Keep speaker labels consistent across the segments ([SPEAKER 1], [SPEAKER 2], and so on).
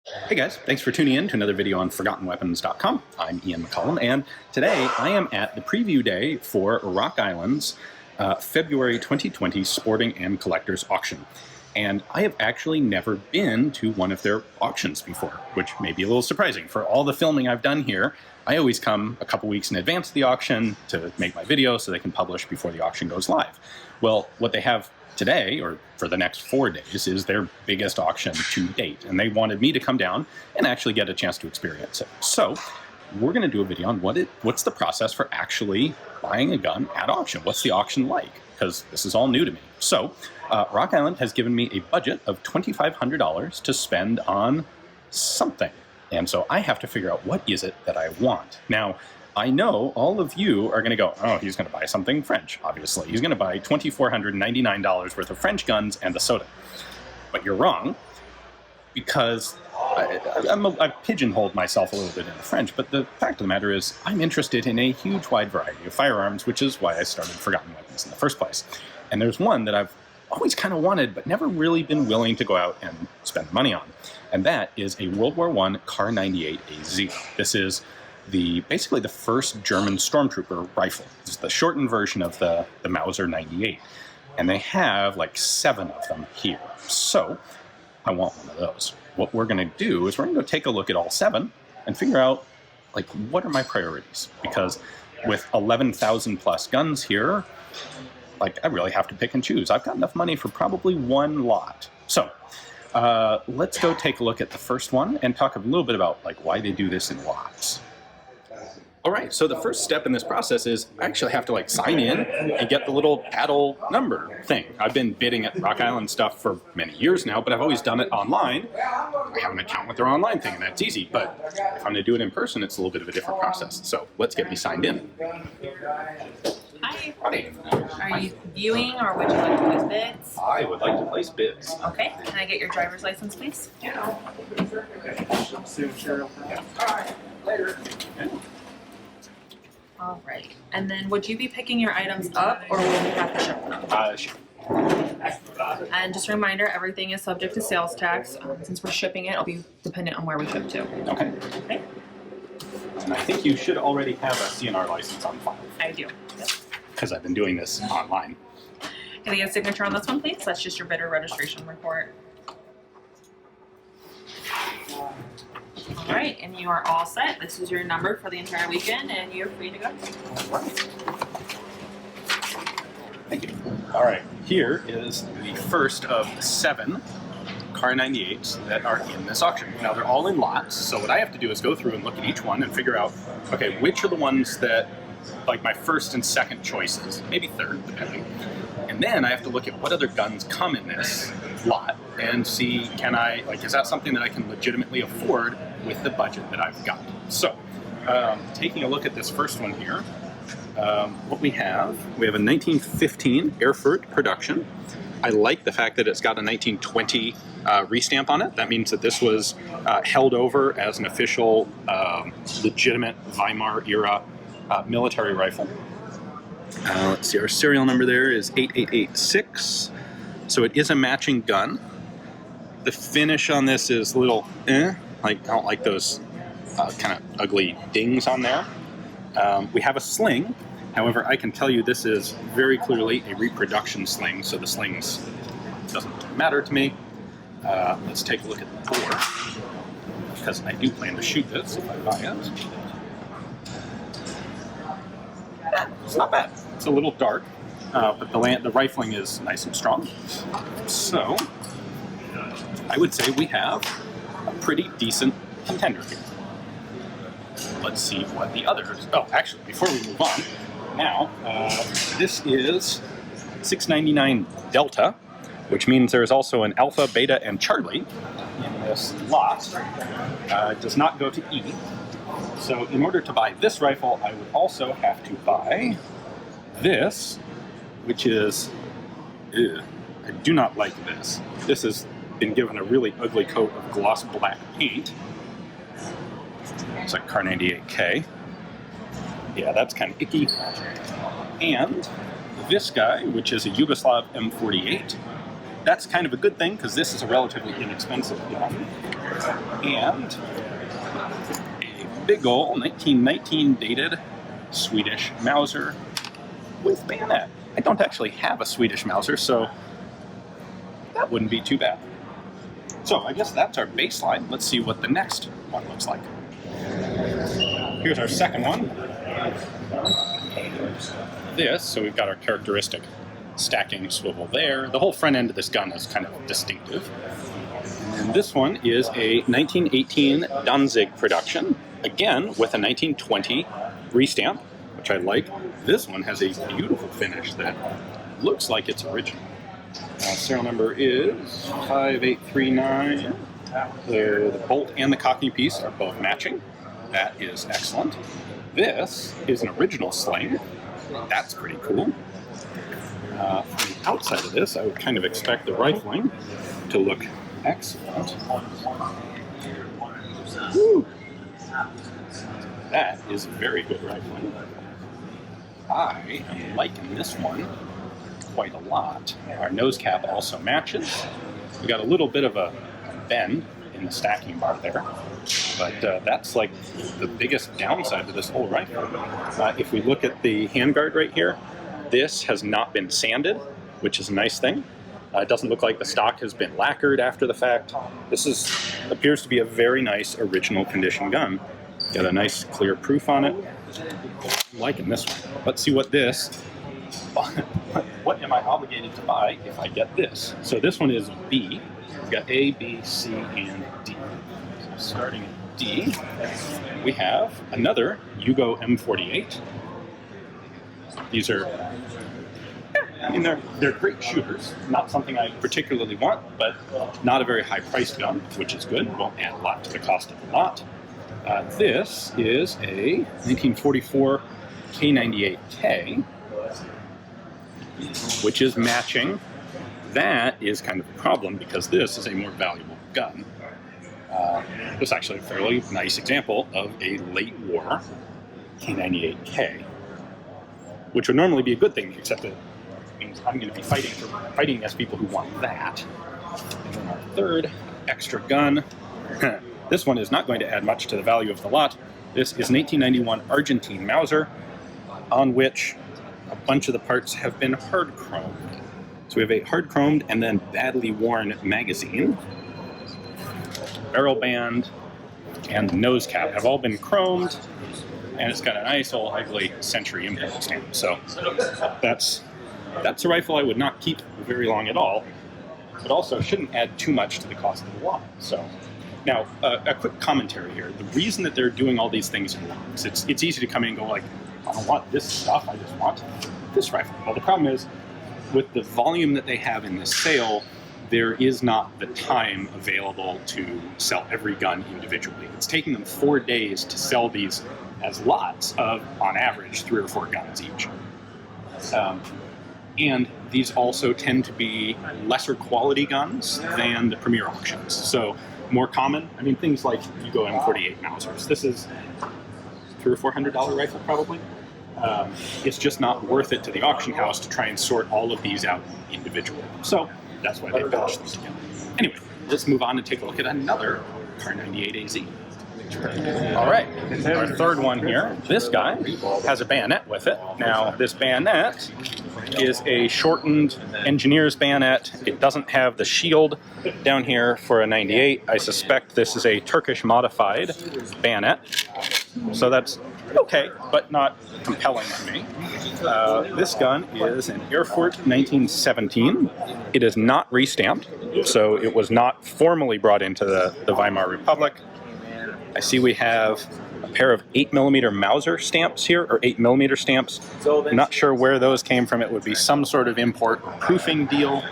[SPEAKER 1] Hey guys, thanks for tuning in to another video on ForgottenWeapons.com. I'm Ian McCollum, and today I am at the preview day for Rock Island's February 2020 Sporting and Collectors Auction. And I have actually never been to one of their auctions before, which may be a little surprising. For all the filming I've done here, I always come a couple weeks in advance of the auction to make my video so they can publish before the auction goes live. Well, what they have today, or for the next 4 days, is their biggest auction to date, and they wanted me to come down and actually get a chance to experience it. So we're going to do a video on what's the process for actually buying a gun at auction. What's the auction like? Because this is all new to me. So Rock Island has given me a budget of $2,500 to spend on something, and so I have to figure out what is it that I want. Now, I know all of you are going to go, oh, he's going to buy something French, obviously. He's going to buy $2,499 worth of French guns and a soda. But you're wrong, because I've pigeonholed myself a little bit into French, but the fact of the matter is I'm interested in a huge wide variety of firearms, which is why I started Forgotten Weapons in the first place. And there's one that I've always kind of wanted, but never really been willing to go out and spend money on. And that is a World War I Kar98a. This is basically the first German stormtrooper rifle. It's the shortened version of the Mauser 98. And they have like 7 of them here. So I want one of those. What we're going to do is we're going to go take a look at all 7 and figure out, like, what are my priorities? Because with 11,000 plus guns here, like, I really have to pick and choose. I've got enough money for probably one lot. So let's go take a look at the first one and talk a little bit about, like, why they do this in lots. All right, so the first step in this process is I actually have to, like, sign in and get the little paddle number thing. I've been bidding at Rock Island stuff for many years now, but I've always done it online. I have an account with their online thing, and that's easy. But if I'm going to do it in person, it's a little bit of a different process. So let's get me signed in.
[SPEAKER 2] Hi.
[SPEAKER 1] Howdy.
[SPEAKER 2] Are you viewing, or would you like to place bids?
[SPEAKER 1] I would like to place bids.
[SPEAKER 2] Okay. Can I get your driver's license, please?
[SPEAKER 1] Yeah.
[SPEAKER 2] Later. Okay. All right. And then would you be picking your items up, or will we have to ship them?
[SPEAKER 1] Sure.
[SPEAKER 2] And just a reminder, everything is subject to sales tax. Since we're shipping it, it'll be dependent on where we ship to.
[SPEAKER 1] Okay.
[SPEAKER 2] Okay.
[SPEAKER 1] And I think you should already have a CNR license on file.
[SPEAKER 2] I do.
[SPEAKER 1] Because I've been doing this online.
[SPEAKER 2] Can I get a signature on this one, please? That's just your bidder registration report. All right, and you are all set. This is your number for the entire weekend, and you're free to go.
[SPEAKER 1] All right. Thank you. All right, here is the first of the 7 Kar98s that are in this auction. Now, they're all in lots, so what I have to do is go through and look at each one and figure out, okay, which are the ones that, like, my first and second choices, maybe third, depending. And then I have to look at what other guns come in this lot and see, can I, like, is that something that I can legitimately afford with the budget that I've got? So, taking a look at this first one here, what we have a 1915 Erfurt production. I like the fact that it's got a 1920 restamp on it. That means that this was held over as an official, legitimate Weimar era military rifle. Let's see, our serial number there is 8886. So it is a matching gun. The finish on this is a little like, I don't like those kind of ugly dings on there. We have a sling. However, I can tell you this is very clearly a reproduction sling, so the slings doesn't matter to me. Let's take a look at the bore, because I do plan to shoot this if I buy it. It's not bad. It's a little dark, but the rifling is nice and strong. So I would say we have a pretty decent contender here. Let's see what the others. Oh, actually, before we move on, now this is 699 Delta, which means there is also an Alpha, Beta, and Charlie in this lot. It does not go to E. So in order to buy this rifle, I would also have to buy this, which is, I do not like this. This has been given a really ugly coat of gloss black paint. It's like Kar98K. Yeah, that's kind of icky. And this guy, which is a Yugoslav M48, that's kind of a good thing because this is a relatively inexpensive gun. And a big ol' 1919 dated Swedish Mauser with bayonet. I don't actually have a Swedish Mauser, so that wouldn't be too bad. So I guess that's our baseline. Let's see what the next one looks like. Here's our second one. This, so we've got our characteristic stacking swivel there. The whole front end of this gun is kind of distinctive. And this one is a 1918 Danzig production, again with a 1920 restamp, which I like. This one has a beautiful finish that looks like it's original. Serial number is 5839. The bolt and the cocking piece are both matching. That is excellent. This is an original sling. That's pretty cool. From the outside of this, I would kind of expect the rifling to look excellent. Woo. That is very good rifling. I am liking this one quite a lot. Our nose cap also matches. We got a little bit of a bend in the stacking bar there, but that's like the biggest downside to this whole rifle. If we look at the handguard right here, this has not been sanded, which is a nice thing. It doesn't look like the stock has been lacquered after the fact. This appears to be a very nice original condition gun. Got a nice clear proof on it. I'm liking this one. Let's see what this, what am I obligated to buy if I get this? So this one is B. We've got A, B, C, and D. So starting at D, we have another Yugo M48. These are, I mean, they're great shooters. Not something I particularly want, but not a very high-priced gun, which is good. Won't add a lot to the cost of the lot. This is a 1944 K98K, which is matching. That is kind of a problem because this is a more valuable gun. This is actually a fairly nice example of a late war K98K, which would normally be a good thing, except that it means I'm going to be fighting against people who want that. And then our third extra gun. This one is not going to add much to the value of the lot. This is an 1891 Argentine Mauser, on which a bunch of the parts have been hard chromed. So we have a hard chromed and then badly worn magazine. Barrel band and the nose cap have all been chromed, and it's got a nice old ugly Century import stamp. So that's a rifle I would not keep very long at all, but also shouldn't add too much to the cost of the lot. So now, a quick commentary here. The reason that they're doing all these things in lots, it's easy to come in and go like, I don't want this stuff, I just want this rifle. Well, the problem is, with the volume that they have in this sale, there is not the time available to sell every gun individually. It's taking them 4 days to sell these as lots of, on average, 3 or 4 guns each. And these also tend to be lesser quality guns than the premier auctions. So more common, I mean, things like Yugo M48 Mausers. This is $300 or $400 rifle probably. It's just not worth it to the auction house to try and sort all of these out individually. So that's why they batch them together. Anyway, let's move on and take a look at another Kar98a. All right, our third one here. This guy has a bayonet with it. Now, this bayonet is a shortened engineer's bayonet. It doesn't have the shield down here for a 98. I suspect this is a Turkish modified bayonet. So that's okay, but not compelling to me. This gun is an Erfurt 1917. It is not restamped, so it was not formally brought into the Weimar Republic. I see we have a pair of 8mm Mauser stamps here, or 8mm stamps. I'm not sure where those came from. It would be some sort of import or proofing deal.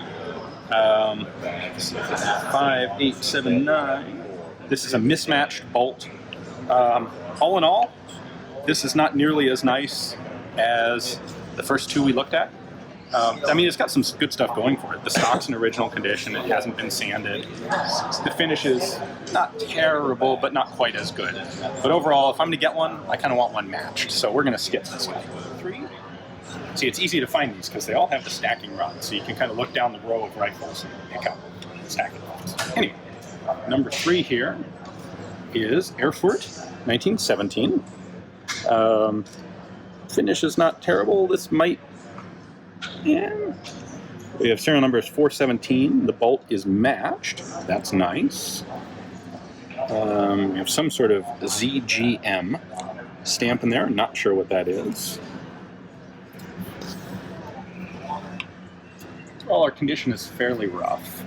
[SPEAKER 1] 5879. This is a mismatched bolt. All in all, this is not nearly as nice as the first two we looked at. I mean, it's got some good stuff going for it. The stock's in original condition. It hasn't been sanded. The finish is not terrible, but not quite as good. But overall, if I'm going to get one, I kind of want one matched. So we're going to skip this guy. 3, See, it's easy to find these because they all have the stacking rod, so you can kind of look down the row of rifles and pick out the stacking rods. Anyway, number 3 here is Erfurt 1917. Finish is not terrible. This might... Yeah. We have serial number is 417. The bolt is matched. That's nice. We have some sort of ZGM stamp in there. Not sure what that is. Well, our condition is fairly rough.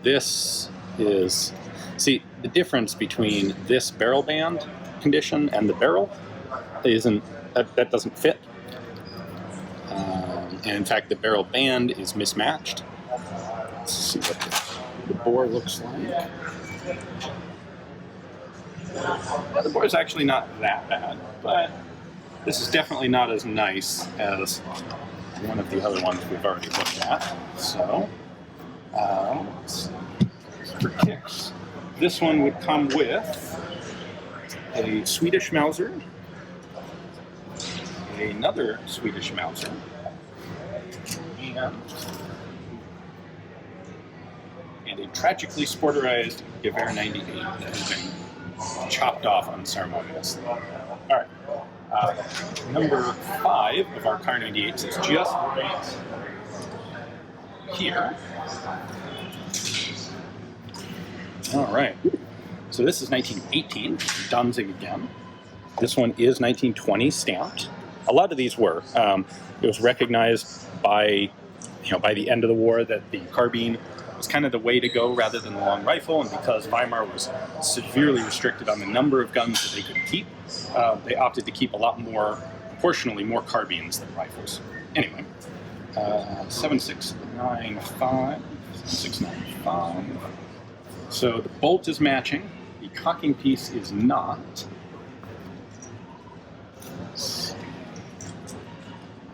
[SPEAKER 1] This is... See, the difference between this barrel band condition and the barrel isn't... That doesn't fit. And in fact, the barrel band is mismatched. Let's see what the bore looks like. Yeah, the bore is actually not that bad, but this is definitely not as nice as one of the other ones we've already looked at. So, let's see. For kicks, this one would come with a Swedish Mauser, another Swedish Mauser, and a tragically sporterized Gewehr 98 that has been chopped off unceremoniously. Alright, number 5 of our Kar 98s is just right here. Alright, so this is 1918, Danzig again. This one is 1920 stamped. A lot of these were. It was recognized by the end of the war that the carbine was kind of the way to go rather than the long rifle, and because Weimar was severely restricted on the number of guns that they could keep, they opted to keep a lot more, proportionally more carbines than rifles. Anyway, 7695, 7695. So the bolt is matching, the cocking piece is not.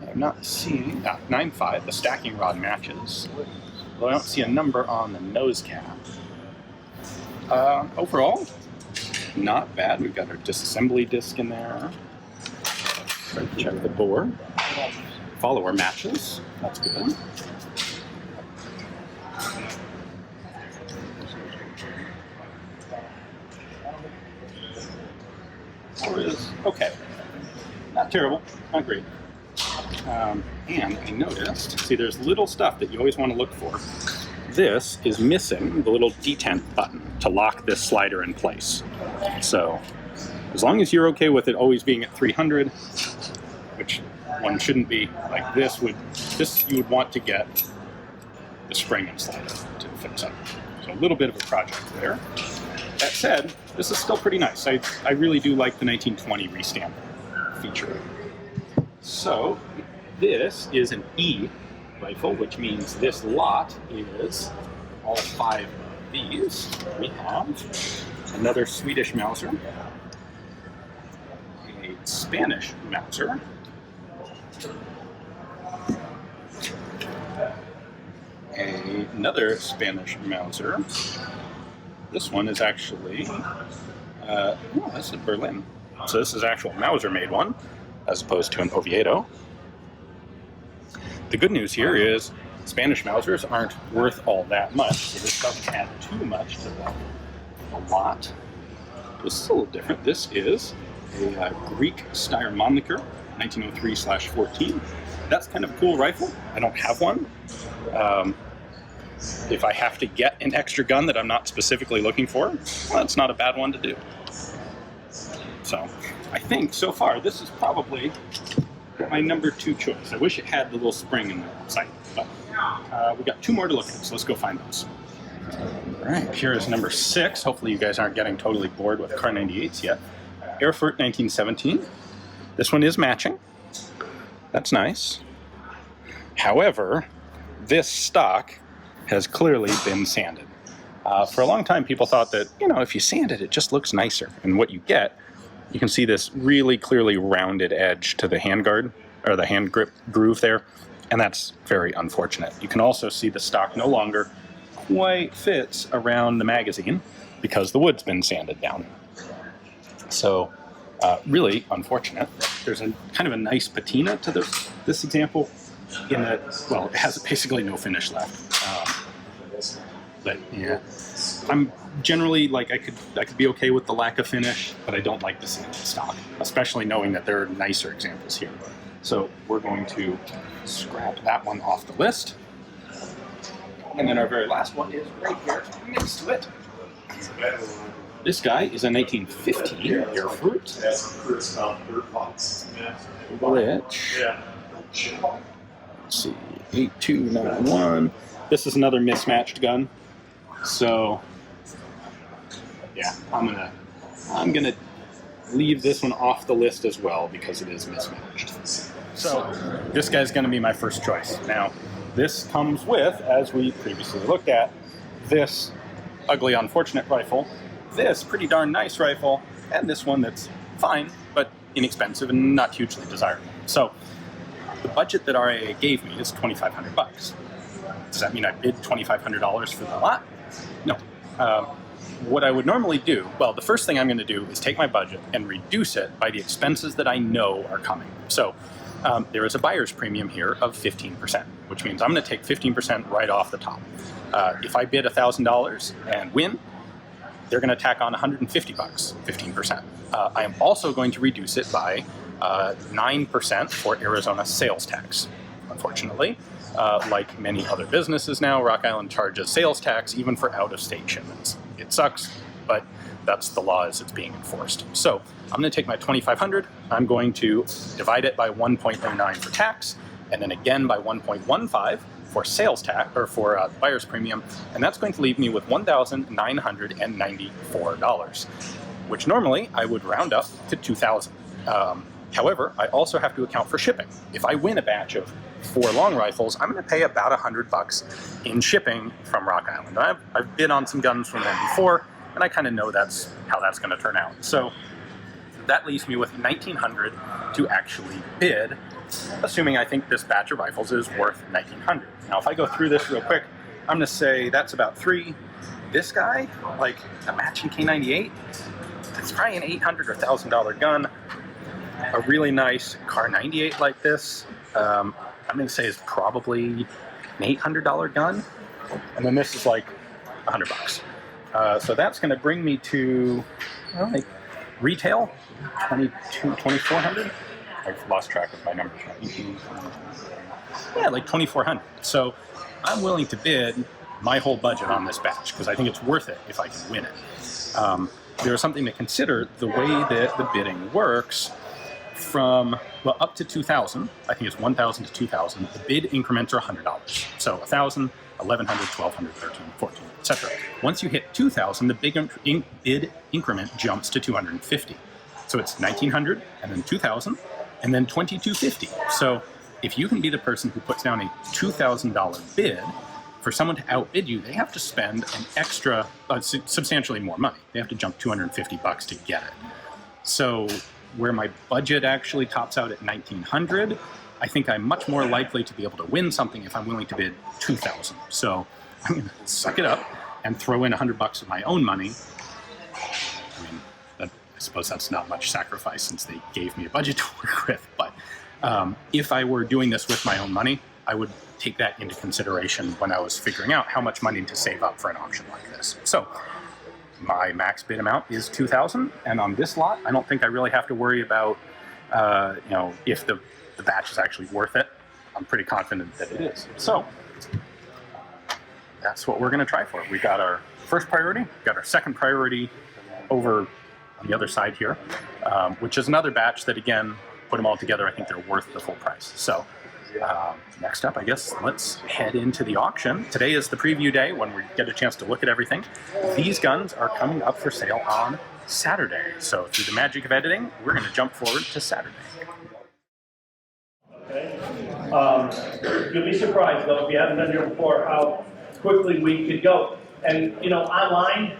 [SPEAKER 1] I'm not seeing... 9.5, the stacking rod matches. Well, I don't see a number on the nose cap. Overall, not bad. We've got our disassembly disc in there. Check the bore. Follower matches. That's good. Bore is okay. Not terrible. Not great. And I noticed, see, there's little stuff that you always want to look for. This is missing the little detent button to lock this slider in place. So, as long as you're okay with it always being at 300, which one shouldn't be, like this you would want to get the spring and slider to fix up. So a little bit of a project there. That said, this is still pretty nice. I really do like the 1920 restamp feature. So, this is an E rifle, which means this lot is all 5 of these. We have another Swedish Mauser, a Spanish Mauser, another Spanish Mauser. This one is actually, this is Berlin. So this is actual Mauser-made one, as opposed to an Oviedo. The good news here is Spanish Mausers aren't worth all that much, so this doesn't add too much to the lot. This is a little different. This is a Greek Steyr Mannlicher, 1903/14. That's kind of a cool rifle. I don't have one. If I have to get an extra gun that I'm not specifically looking for, well, that's not a bad one to do. So, I think so far this is probably my number 2 choice. I wish it had the little spring in the sight, but we've got 2 more to look at, so let's go find those. All right, here is number 6. Hopefully you guys aren't getting totally bored with Kar 98s yet. Erfurt 1917. This one is matching. That's nice. However, this stock has clearly been sanded. For a long time, people thought that, if you sand it, it just looks nicer. And what you get, you can see this really clearly rounded edge to the handguard, or the hand grip groove there, and that's very unfortunate. You can also see the stock no longer quite fits around the magazine because the wood's been sanded down. So, really unfortunate. there's a kind of a nice patina to this example in that, well, it has basically no finish left. But yeah, I'm generally like I could be okay with the lack of finish, but I don't like the sanded stock, especially knowing that there are nicer examples here. So we're going to scrap that one off the list. And then our very last one is right here next to it. This guy is a 1950 Airfruit, which, let's see, 8291. This is another mismatched gun. So, yeah, I'm gonna leave this one off the list as well because it is mismatched. So, this guy's gonna be my first choice. Now, this comes with, as we previously looked at, this ugly, unfortunate rifle, this pretty darn nice rifle, and this one that's fine, but inexpensive and not hugely desirable. So, the budget that RIA gave me is $2,500 bucks. Does that mean I bid $2,500 for the lot? No. What I would normally do, well, the first thing I'm going to do is take my budget and reduce it by the expenses that I know are coming. So there is a buyer's premium here of 15%, which means I'm going to take 15% right off the top. If I bid $1,000 and win, they're going to tack on 150 bucks, 15%. I am also going to reduce it by 9% for Arizona sales tax, unfortunately. Like many other businesses now, Rock Island charges sales tax even for out-of-state shipments. It sucks, but that's the law as it's being enforced. So I'm going to take my $2,500, I'm going to divide it by 1.09 for tax, and then again by 1.15 for sales tax, or for buyer's premium, and that's going to leave me with $1,994, which normally I would round up to $2,000. However, I also have to account for shipping. If I win a batch of 4 long rifles, I'm going to pay about $100 in shipping from Rock Island. I've bid on some guns from them before, and I kind of know that's how that's going to turn out. So that leaves me with $1,900 to actually bid, assuming I think this batch of rifles is worth $1,900. Now, if I go through this real quick, I'm going to say that's about 3. This guy, like a matching K98, it's probably an $800 or $1,000 gun. A really nice Kar98 like this, I'm going to say is probably an $800 gun, and then this is like $100. So that's going to bring me to like retail, $2,400. I've lost track of my numbers. Yeah, like $2,400. So I'm willing to bid my whole budget on this batch because I think it's worth it if I can win it. There's something to consider. The way that the bidding works, from, well, up to 2,000, I think it's 1,000 to 2,000, the bid increments are $100. So 1,000, 1,100, 1,200, 13, 14, etc. Once you hit 2,000, the bid increment jumps to 250. So it's 1,900, and then 2,000, and then 2,250. So if you can be the person who puts down a $2,000 bid, for someone to outbid you, they have to spend an extra, substantially more money. They have to jump $250 to get it. So where my budget actually tops out at $1,900, I think I'm much more likely to be able to win something if I'm willing to bid $2,000. So I'm going to suck it up and throw in $100 of my own money. I mean, I suppose that's not much sacrifice since they gave me a budget to work with, but if I were doing this with my own money, I would take that into consideration when I was figuring out how much money to save up for an auction like this. So my max bid amount is $2,000, and on this lot, I don't think I really have to worry about, if the batch is actually worth it. I'm pretty confident that it is. So that's what we're going to try for. We got our first priority, got our second priority over on the other side here, which is another batch that, again, put them all together, I think they're worth the full price. So next up, I guess, let's head into the auction. Today is the preview day when we get a chance to look at everything. These guns are coming up for sale on Saturday. So through the magic of editing, we're going to jump forward to Saturday.
[SPEAKER 3] Okay. You'll be surprised, though, if you haven't been here before, how quickly we could go. And, online,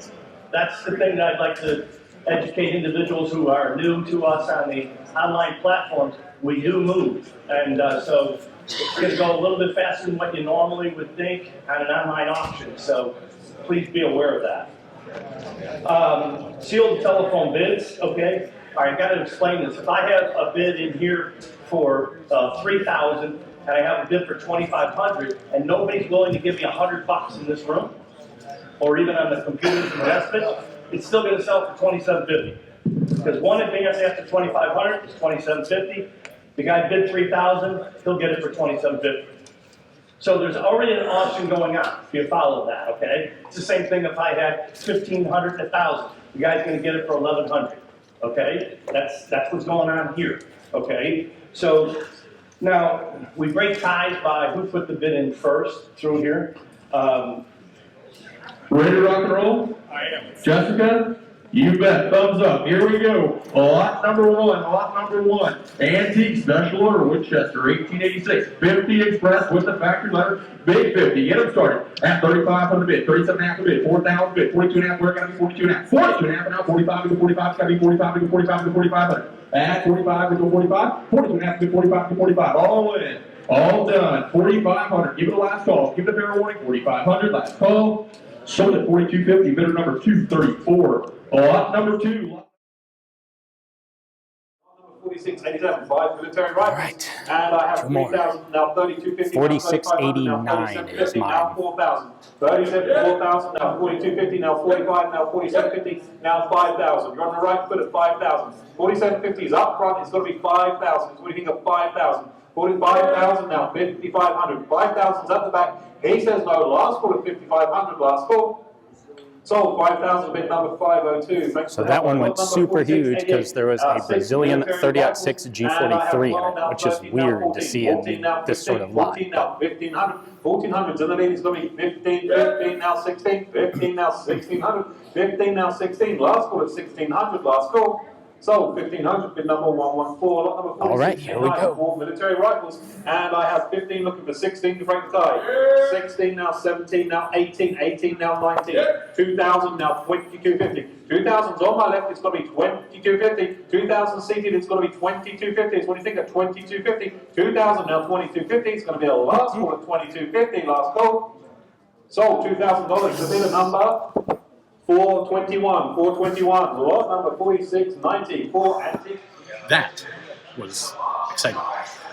[SPEAKER 3] that's the thing that I'd like to educate individuals who are new to us on the online platforms. We do move, and so it's going to go a little bit faster than what you normally would think on an online auction, so please be aware of that. Sealed telephone bids, okay? All right, I got to explain this. If I have a bid in here for 3,000 and I have a bid for 2,500 and nobody's willing to give me $100 in this room, or even on the computer's investment, it's still going to sell for $2,750. Because one advance after 2,500 is $2,750. The guy bid 3,000, he'll get it for $2,750. So there's already an auction going on, if you follow that, okay? It's the same thing if I had 1,500 and 1,000. The guy's gonna get it for 1,100, okay? That's what's going on here, okay? So now, we break ties by who put the bid in first through here.
[SPEAKER 4] Ready to rock and roll?
[SPEAKER 3] I am.
[SPEAKER 4] Jessica? You bet. Thumbs up. Here we go. Lot number one. Antique special order Winchester 1886. 50 express with the factory letter. Big 50. Get them started at 3,500 bid, 37.5 bid, 4,000 bid, 42.5. Where gotta be 42.5? 42.5 now. 45 to go 45. It's gotta be 45 to go 45 to 4,500. At 45 to go 45. 42.5 to go 45 to 45. All in. All done. 4,500. Give it a last call. Give it a fair warning. 4,500. Last call. Sold at 4,250. Bidder number 234. Lot number 2.
[SPEAKER 5] 4687, 5 military rifles.
[SPEAKER 1] All right.
[SPEAKER 5] And I have
[SPEAKER 1] Two more.
[SPEAKER 5] 3,000, now 3250.
[SPEAKER 1] 4689 is mine.
[SPEAKER 5] Now 4,000. 37, 4,000, now 4250, now 45, now 4750, now 5,000. You're on the right foot at 5,000. 4750 is up front, it's going to be 5,000. It's what do you think of 5,000? 45,000, now 5,500. 5,000 is at the back. He says no, last call at 5,500, last call. So 5,000 bid number 502. Thanks
[SPEAKER 1] So
[SPEAKER 5] for
[SPEAKER 1] that one went
[SPEAKER 5] 46,
[SPEAKER 1] super huge
[SPEAKER 5] 88.
[SPEAKER 1] because there was a Brazilian 30-06 G43 in it, which is weird to see in this sort of lot.
[SPEAKER 5] 14 now 1,500. 1,400's in the lead. It's going to be 15, 15 now 16, 15 now 1,600, 15 now 16. Last call at 1,600. Last call. So 1,500 bid number 114. Lot number 46.
[SPEAKER 1] All right, here we go.
[SPEAKER 5] 4 military rifles, and I have 15 looking for 16 to break the tie. 16 now 17 now 18, 18 now 19. 2,000 now 2250. 2,000's on my left. It's going to be 2250. 2,000 seated. It's going to be 2250. It's what do you think of 2250? 2,000 now 2250. It's going to be a last call at 2250. Last call. So $2,000 to bid a number. 421, 421, lot number 4690, 4 antique.
[SPEAKER 1] That was exciting.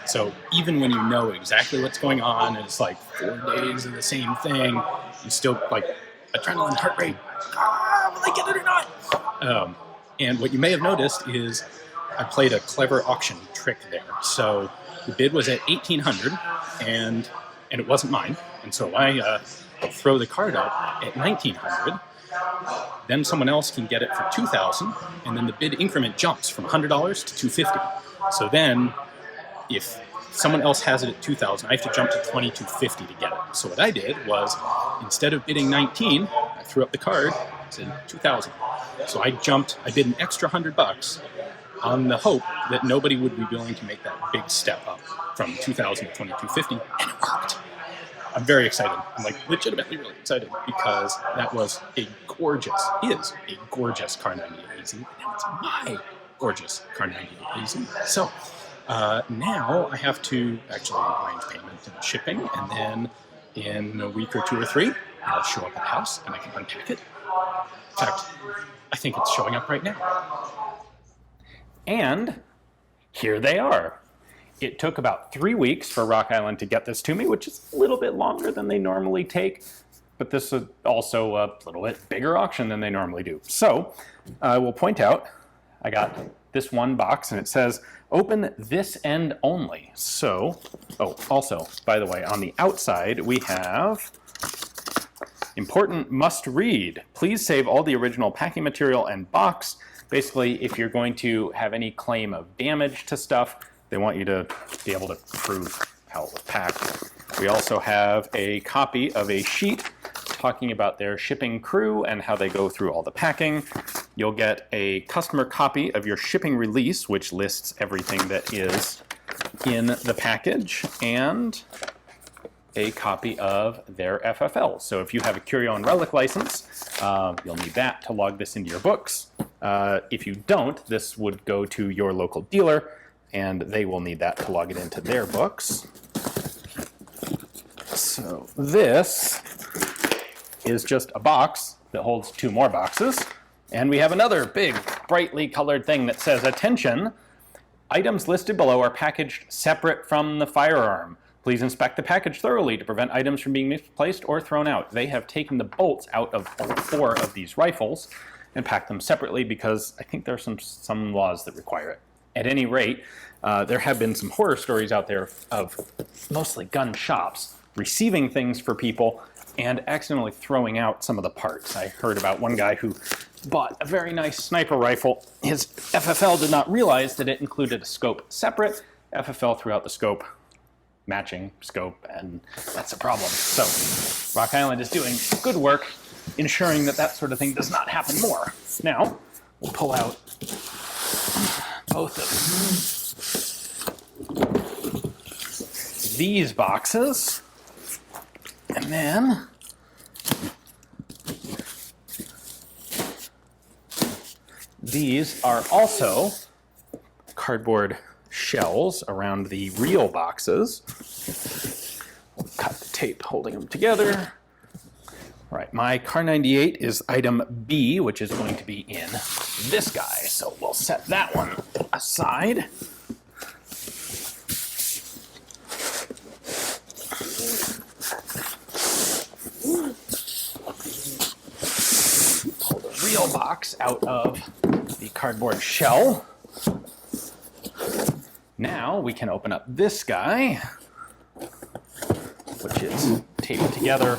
[SPEAKER 1] So even when you know exactly what's going on, and it's like 4 days of the same thing, you still like adrenaline, heart rate. Will I get it or not? And what you may have noticed is I played a clever auction trick there. So the bid was at 1,800, and it wasn't mine. And so I throw the card up at 1,900. Then someone else can get it for 2,000, and then the bid increment jumps from $100 to $250. So then, if someone else has it at 2,000, I have to jump to 2,250 to get it. So what I did was, instead of bidding 19, I threw up the card, said 2,000. So I bid an extra $100 on the hope that nobody would be willing to make that big step up from 2,000 to 2,250, and it worked. I'm very excited. I'm like legitimately really excited because that was is a gorgeous Kar98 AZ. And now it's my gorgeous Kar98 AZ. So now I have to actually arrange payment and shipping, and then in a week or 2 or 3, it'll show up at the house and I can unpack it. In fact, I think it's showing up right now. And here they are. It took about 3 weeks for Rock Island to get this to me, which is a little bit longer than they normally take, but this is also a little bit bigger auction than they normally do. So I will point out, I got this one box and it says, open this end only. So, also, by the way, on the outside we have important must read. Please save all the original packing material and box. Basically, if you're going to have any claim of damage to stuff, they want you to be able to prove how it was packed. We also have a copy of a sheet talking about their shipping crew and how they go through all the packing. You'll get a customer copy of your shipping release, which lists everything that is in the package, and a copy of their FFL. So if you have a Curio and Relic license, you'll need that to log this into your books. If you don't, this would go to your local dealer, and they will need that to log it into their books. So this is just a box that holds 2 more boxes, and we have another big brightly colored thing that says, "Attention, items listed below are packaged separate from the firearm. Please inspect the package thoroughly to prevent items from being misplaced or thrown out." They have taken the bolts out of all 4 of these rifles and packed them separately because I think there are some laws that require it. At any rate, there have been some horror stories out there of mostly gun shops receiving things for people and accidentally throwing out some of the parts. I heard about one guy who bought a very nice sniper rifle. His FFL did not realize that it included a scope separate. FFL threw out the scope, matching scope, and that's a problem. So Rock Island is doing good work ensuring that that sort of thing does not happen more. Now, we'll pull out both of these boxes, and then these are also cardboard shells around the real boxes. We'll cut the tape holding them together. All right, my Kar98 is item B, which is going to be in this guy. So we'll set that one aside. Pull the real box out of the cardboard shell. Now we can open up this guy, which is taped together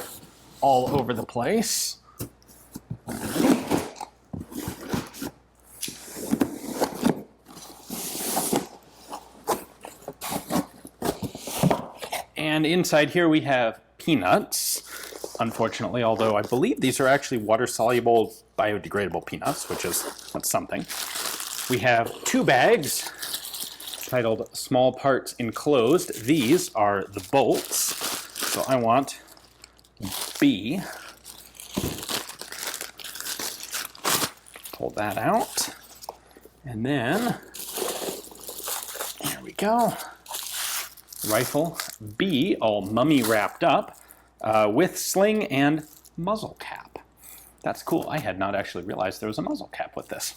[SPEAKER 1] all over the place. And inside here we have peanuts, unfortunately, although I believe these are actually water-soluble, biodegradable peanuts, which is something. We have 2 bags titled Small Parts Enclosed. These are the bolts. So I want B. Pull that out. And then, there we go. Rifle B, all mummy wrapped up, with sling and muzzle cap. That's cool. I had not actually realized there was a muzzle cap with this.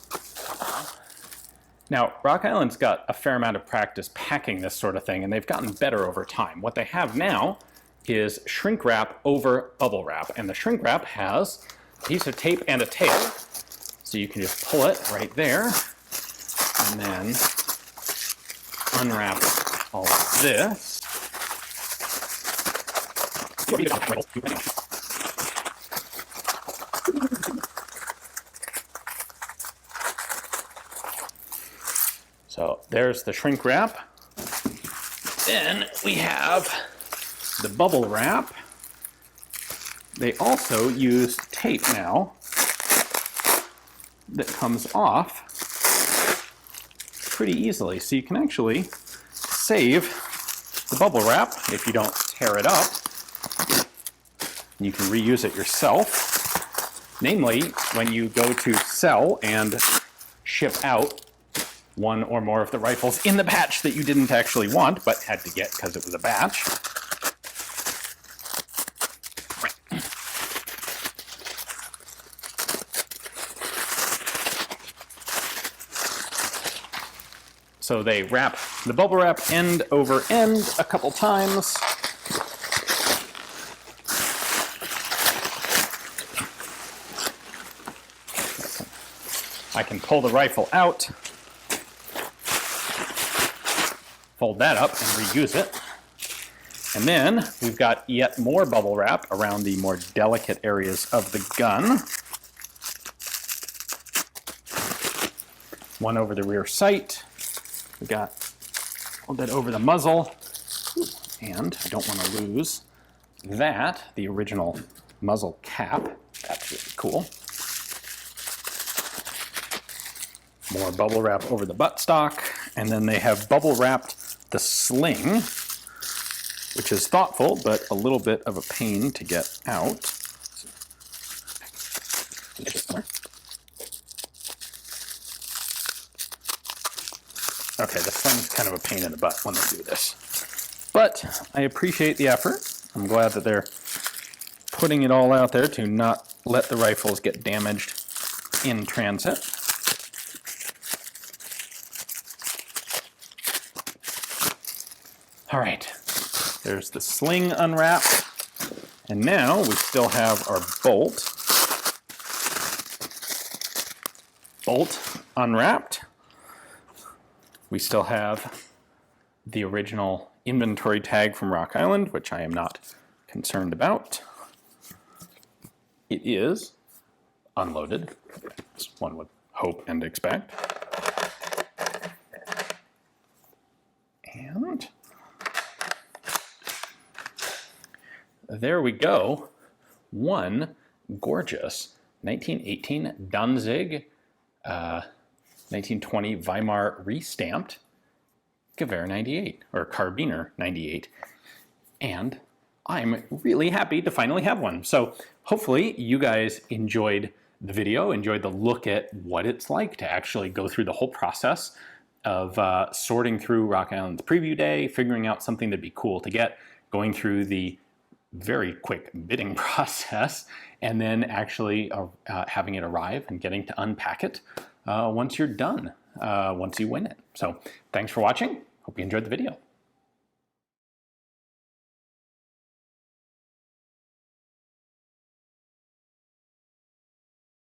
[SPEAKER 1] Now, Rock Island's got a fair amount of practice packing this sort of thing, and they've gotten better over time. What they have now is shrink wrap over bubble wrap, and the shrink wrap has a piece of tape and a tail, so you can just pull it right there, and then unwrap all of this. So there's the shrink wrap. Then we have the bubble wrap. They also use tape now that comes off pretty easily. So you can actually save the bubble wrap if you don't tear it up. You can reuse it yourself. Namely, when you go to sell and ship out one or more of the rifles in the batch that you didn't actually want, but had to get because it was a batch. So they wrap the bubble wrap end over end a couple times. I can pull the rifle out, fold that up and reuse it. And then we've got yet more bubble wrap around the more delicate areas of the gun. One over the rear sight. We got a little bit over the muzzle. And I don't want to lose that, the original muzzle cap. That's really cool. More bubble wrap over the buttstock, and then they have bubble wrapped the sling, which is thoughtful, but a little bit of a pain to get out. Okay, the sling's kind of a pain in the butt when they do this. But I appreciate the effort. I'm glad that they're putting it all out there to not let the rifles get damaged in transit. All right, there's the sling unwrapped. And now we still have our bolt unwrapped. We still have the original inventory tag from Rock Island, which I am not concerned about. It is unloaded, as one would hope and expect. And there we go. One gorgeous 1918 Danzig, 1920 Weimar restamped Gewehr 98, or Carbiner 98. And I'm really happy to finally have one. So hopefully you guys enjoyed the video, enjoyed the look at what it's like to actually go through the whole process of sorting through Rock Island's preview day, figuring out something that'd be cool to get, going through the very quick bidding process, and then actually having it arrive and getting to unpack it once you're done, once you win it. So thanks for watching. Hope you enjoyed the video.